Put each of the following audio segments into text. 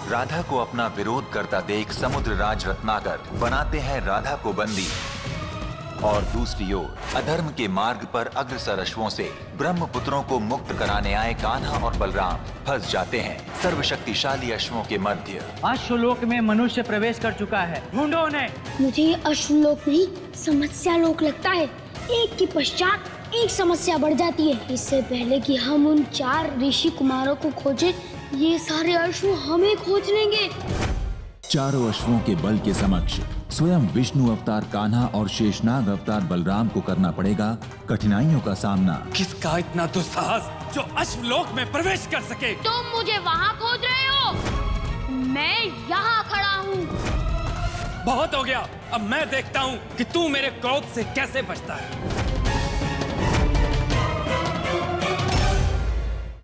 राधा को अपना विरोध करता देख समुद्र राज रत्नाकर बनाते हैं राधा को बंदी और दूसरी ओर अधर्म के मार्ग पर अग्रसर अश्वों से ब्रह्मपुत्रों को मुक्त कराने आए कान्हा और बलराम फंस जाते हैं सर्वशक्तिशाली अश्वों के मध्य। अश्वलोक में मनुष्य प्रवेश कर चुका है, ढूंढो उन्हें। मुझे ये अश्वलोक नहीं समस्या लोक लगता है। एक के पश्चात एक समस्या बढ़ जाती है। इससे पहले कि हम उन 4 ऋषि कुमारों को खोजें, ये सारे अश्व हमें खोज लेंगे। चारों अश्वों के बल के समक्ष स्वयं विष्णु अवतार कान्हा और शेषनाग अवतार बलराम को करना पड़ेगा कठिनाइयों का सामना। किसका इतना दुस्साहस जो अश्वलोक में प्रवेश कर सके? तुम मुझे वहाँ खोज रहे हो, मैं यहाँ खड़ा हूँ। बहुत हो गया, अब मैं देखता हूँ कि तू मेरे क्रोध से कैसे बचता है।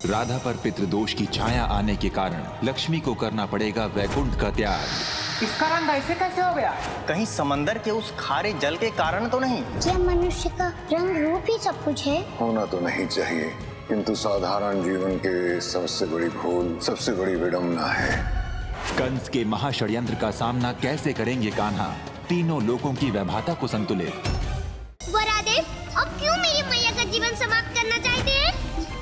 राधा पर पितृदोष की छाया आने के कारण लक्ष्मी को करना पड़ेगा वैकुंठ का त्याग। इसका रंग ऐसे कैसे हो गया? कहीं समंदर के उस खारे जल के कारण तो नहीं? क्या मनुष्य का रंग रूप ही सब कुछ है? होना तो नहीं चाहिए, किंतु साधारण जीवन के सबसे बड़ी भूल, सबसे बड़ी विडंबना है। कंस के महाषड्यंत्र का सामना कैसे करेंगे कान्हा? तीनों लोकों की वैभाता को संतुलित। वरादेव, अब क्यों मेरी मैया का जीवन समाप्त करना चाहते हैं?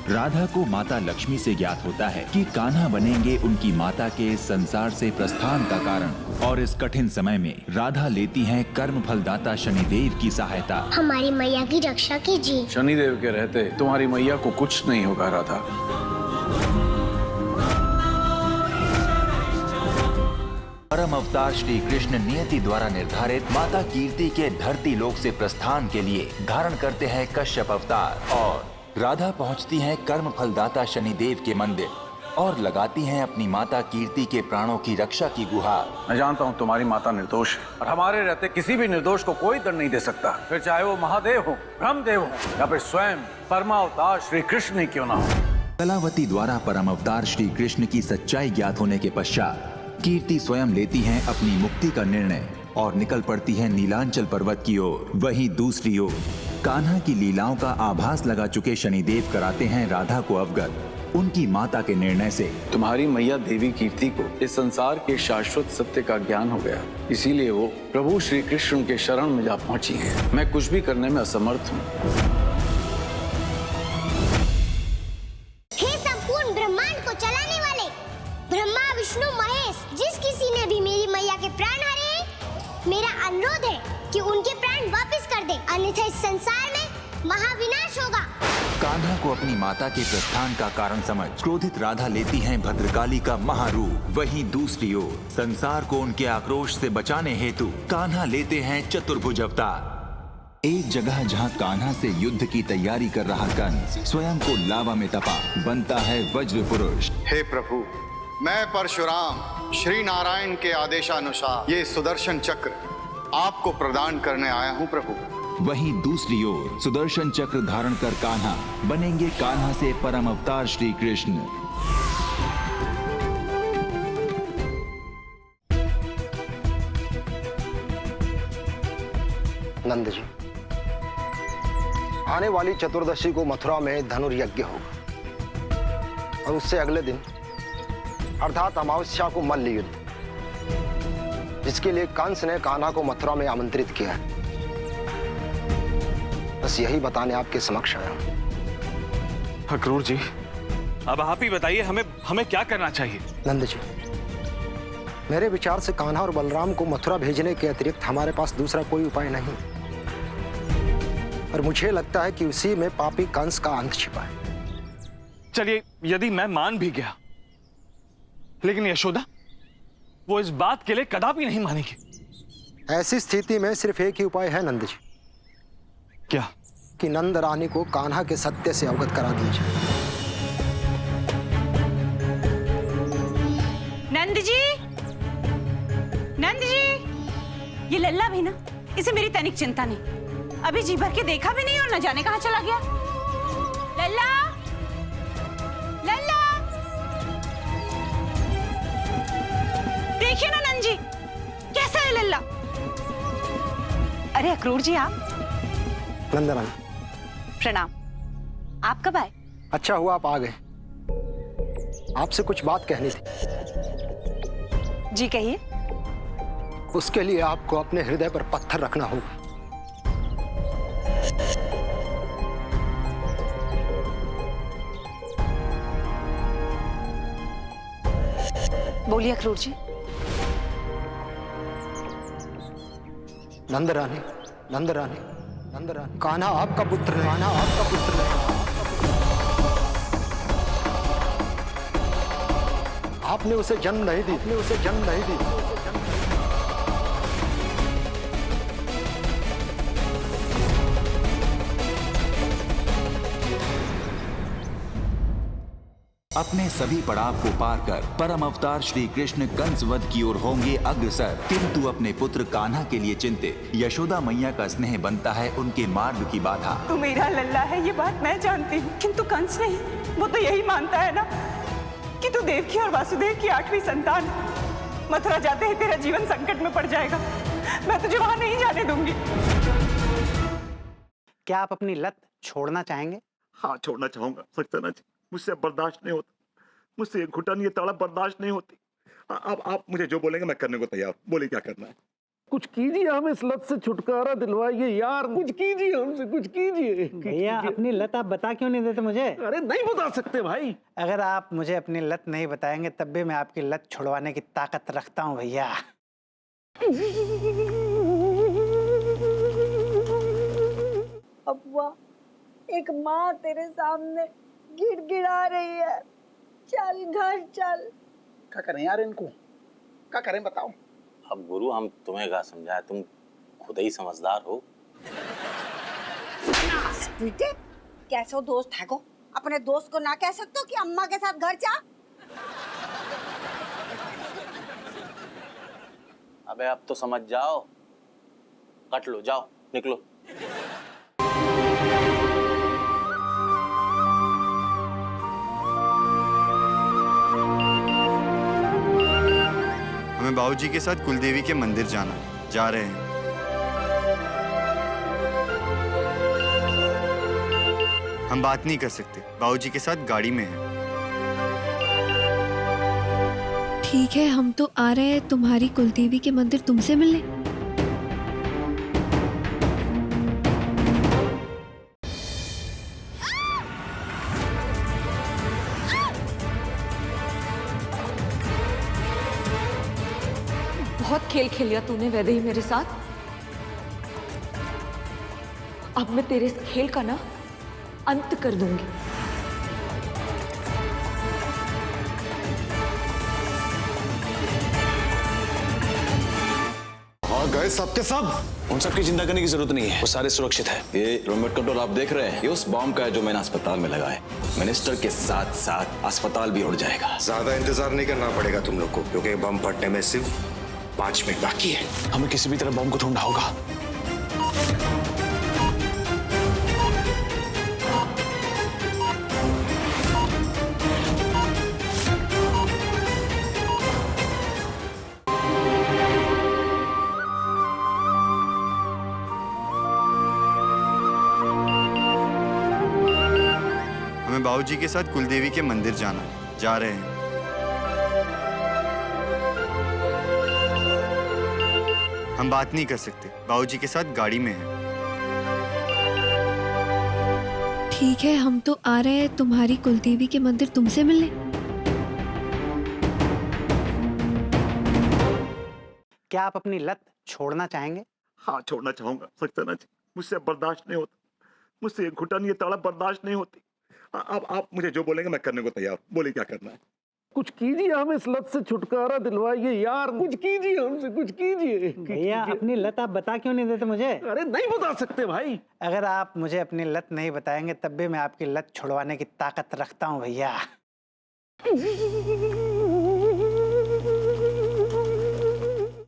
राधा को माता लक्ष्मी से ज्ञात होता है कि कान्हा बनेंगे उनकी माता के संसार से प्रस्थान का कारण और इस कठिन समय में राधा लेती हैं कर्म फलदाता शनिदेव की सहायता। हमारी मैया की रक्षा कीजिए। शनिदेव के रहते तुम्हारी मैया को कुछ नहीं होगा राधा। परम अवतार श्री कृष्ण नियति द्वारा निर्धारित माता कीर्ति के धरती लोक से प्रस्थान के लिए धारण करते हैं कश्यप अवतार और राधा पहुंचती हैं कर्म फलदाता शनिदेव के मंदिर और लगाती हैं अपनी माता कीर्ति के प्राणों की रक्षा की गुहार। मैं जानता हूँ तुम्हारी माता निर्दोष है और हमारे रहते किसी भी निर्दोष को कोई दंड नहीं दे सकता, फिर चाहे वो महादेव हो, ब्रह्मदेव हो या फिर स्वयं परमावतार श्री कृष्ण ही क्यों ना हो। कलावती द्वारा परम अवतार श्री कृष्ण की सच्चाई ज्ञात होने के पश्चात कीर्ति स्वयं लेती हैं अपनी मुक्ति का निर्णय और निकल पड़ती है नीलांचल पर्वत की ओर। वहीं दूसरी ओर कान्हा की लीलाओं का आभास लगा चुके शनिदेव कराते हैं राधा को अवगत उनकी माता के निर्णय से। तुम्हारी मैया देवी कीर्ति को इस संसार के शाश्वत सत्य का ज्ञान हो गया, इसीलिए वो प्रभु श्री कृष्ण के शरण में जा पहुंची हैं। मैं कुछ भी करने में असमर्थ हूँ। हे संपूर्ण ब्रह्मांड को चलाने वाले ब्रह्मा विष्णु महेश, जिस किसी ने भी मेरी मैया के प्राण हरे, मेरा अनुरोध है कि उनके प्राण वापस कर दे, अन्यथा इस संसार में महाविनाश होगा। कान्हा को अपनी माता के प्रस्थान का कारण समझ क्रोधित राधा लेती हैं भद्रकाली का महारूप। वहीं दूसरी ओर संसार को उनके आक्रोश से बचाने हेतु कान्हा लेते हैं चतुर्भुज अवतार। एक जगह जहाँ कान्हा से युद्ध की तैयारी कर रहा कंस स्वयं को लावा में तपा बनता है वज्र पुरुष। हे प्रभु, मैं परशुराम श्री नारायण के आदेशानुसार ये सुदर्शन चक्र आपको प्रदान करने आया हूँ प्रभु। वहीं दूसरी ओर सुदर्शन चक्र धारण कर कान्हा बनेंगे कान्हा से परम अवतार श्री कृष्ण। नंद जी, आने वाली चतुर्दशी को मथुरा में धनुर्यज्ञ होगा और उससे अगले दिन अर्थात अमावस्या को मल्ल युद्ध, जिसके लिए कंस ने कान्हा को मथुरा में आमंत्रित किया है। बस यही बताने आपके समक्ष आया हूं। अक्रूर जी, अब आप ही बताइए हमें क्या करना चाहिए? नंद जी, मेरे विचार से कान्हा और बलराम को मथुरा भेजने के अतिरिक्त हमारे पास दूसरा कोई उपाय नहीं और मुझे लगता है कि उसी में पापी कंस का अंत छिपा है। चलिए, यदि मैं मान भी गया, लेकिन यशोदा वो इस बात के लिए कदापि नहीं मानेगी। ऐसी स्थिति में सिर्फ एक ही उपाय है नंद जी। क्या? कि नंद रानी को कान्हा के सत्य से अवगत करा दिया जाए। नंद जी, नंद जी, ये लल्ला भी ना, इसे मेरी तनिक चिंता नहीं। अभी जी भर के देखा भी नहीं और न जाने कहां चला गया। लल्ला, लल्ला, देखिए ना नंद जी, कैसा है लल्ला। अरे अक्रूर जी, आप? नंदरानी, प्रणाम। आप कब आए? अच्छा हुआ आप आ गए। आपसे कुछ बात कहनी थी। जी कहिए। उसके लिए आपको अपने हृदय पर पत्थर रखना होगा। बोलिए अक्रूर जी। नंदरानी, नंदरानी, नंदरानी, कान्हा आपका पुत्र है, कान्हा आपका पुत्र है। आपने उसे जन्म नहीं दी, आपने उसे जन्म नहीं दी। अपने सभी पड़ाव को पार कर परम अवतार श्री कृष्ण कंस वध की ओर होंगे अग्रसर, किंतु अपने पुत्र कान्हा के लिए चिंतित। यशोदा मैया का स्नेह बनता है उनके मार्ग की बाधा। तू मेरा लल्ला है ये बात मैं जानती हूँ, किंतु कंस नहीं, वो तो यही मानता है ना कि तू देवकी और वासुदेव की 8वीं संतान। मथुरा जाते ही तेरा जीवन संकट में पड़ जाएगा, मैं तुझे वहां नहीं जाने दूंगी। क्या आप अपनी लत छोड़ना चाहेंगे? हाँ, छोड़ना चाहूंगा सक्सेना जी। मुझसे बर्दाश्त नहीं होता, मुझसे ये घुटन, ये तड़प बर्दाश्त नहीं होती। अब आप मुझे जो बोलेंगे मैं करने को तैयार। बोले क्या करना है? कुछ कीजिए, हम इस लत से छुटकारा दिलवाइए यार। कुछ कीजिए हमसे, कुछ कीजिए। भैया अपनी लत आप बता क्यों नहीं देते मुझे? अरे नहीं बता सकते भाई। अगर आप मुझे अपनी लत नहीं बताएंगे तब भी मैं आपकी लत छुड़वाने की ताकत रखता हूँ भैया। अब्बा, एक माँ तेरे सामने गिड़गिड़ा रही है, चल घर चल। क्या करें यार इनको, क्या करें बताओ। अब गुरु हम तुम्हें क्या समझाए, तुम खुद ही समझदार हो। बेटे कैसे हो दोस्त है को, अपने दोस्त को ना कह सकते हो कि अम्मा के साथ घर जा। अबे अब तो समझ जाओ, कट लो, जाओ निकलो। हमें बाबूजी के साथ कुलदेवी के मंदिर जाना है, जा रहे हैं। हम बात नहीं कर सकते, बाबूजी के साथ गाड़ी में हैं। ठीक है, हम तो आ रहे हैं तुम्हारी कुलदेवी के मंदिर तुमसे मिलने। बहुत खेल खेल लिया तूने वैदेही मेरे साथ। अब मैं तेरे इस खेल का ना अंत कर दूंगी। और गए सब के सब? उन सब की चिंता करने की जरूरत नहीं है, वो सारे सुरक्षित है। ये रिमोट कंट्रोल आप देख रहे हैं, ये उस बॉम्ब का है जो मैंने अस्पताल में लगा है। मिनिस्टर के साथ साथ अस्पताल भी उड़ जाएगा। ज्यादा इंतजार नहीं करना पड़ेगा तुम लोग को, क्योंकि बम फटने में सिर्फ 5 मिनट बाकी है। हमें किसी भी तरह बम को ढूंढना होगा। हमें बाबूजी के साथ कुलदेवी के मंदिर जाना है, जा रहे हैं। हम बात नहीं कर सकते, बाबूजी के साथ गाड़ी में हैं। ठीक है, हम तो आ रहे हैं तुम्हारी कुलदेवी के मंदिर तुमसे मिलने। क्या आप अपनी लत छोड़ना चाहेंगे? हाँ, छोड़ना चाहूंगा सक्सेना जी। मुझसे बर्दाश्त नहीं होता, मुझसे ये घुटन, ये तड़प बर्दाश्त नहीं होती। अब आप मुझे जो बोलेंगे मैं करने को तैयार। बोले क्या करना है? कुछ कीजिए, हम इस लत से छुटकारा दिलवाइए यार। कुछ कीजिए हमसे, कुछ कीजिए। भैया अपनी लत आप बता क्यों नहीं देते मुझे? अरे नहीं बता सकते भाई। अगर आप मुझे अपनी लत नहीं बताएंगे तब भी मैं आपकी लत छुड़वाने की ताकत रखता हूँ भैया।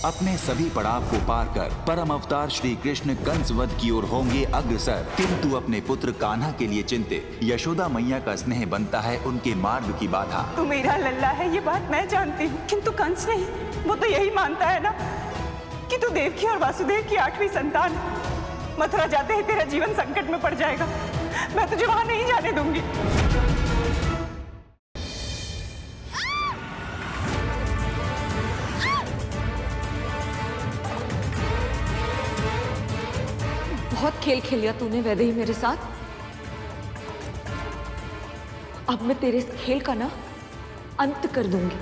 अपने सभी पड़ाव को पार कर परम अवतार श्री कृष्ण कंस वध की ओर होंगे अग्रसर, किंतु अपने पुत्र कान्हा के लिए चिंतित। यशोदा मैया का स्नेह बनता है उनके मार्ग की बाधा। तू मेरा लल्ला है ये बात मैं जानती हूँ, किंतु कंस नहीं, वो तो यही मानता है ना कि तू देवकी और वासुदेव की 8वीं संतान। मथुरा जाते ही तेरा जीवन संकट में पड़ जाएगा, मैं तुझे वहां नहीं जाने दूंगी। बहुत खेल खेलिया तूने वैदेही मेरे साथ। अब मैं तेरे इस खेल का ना अंत कर दूंगी।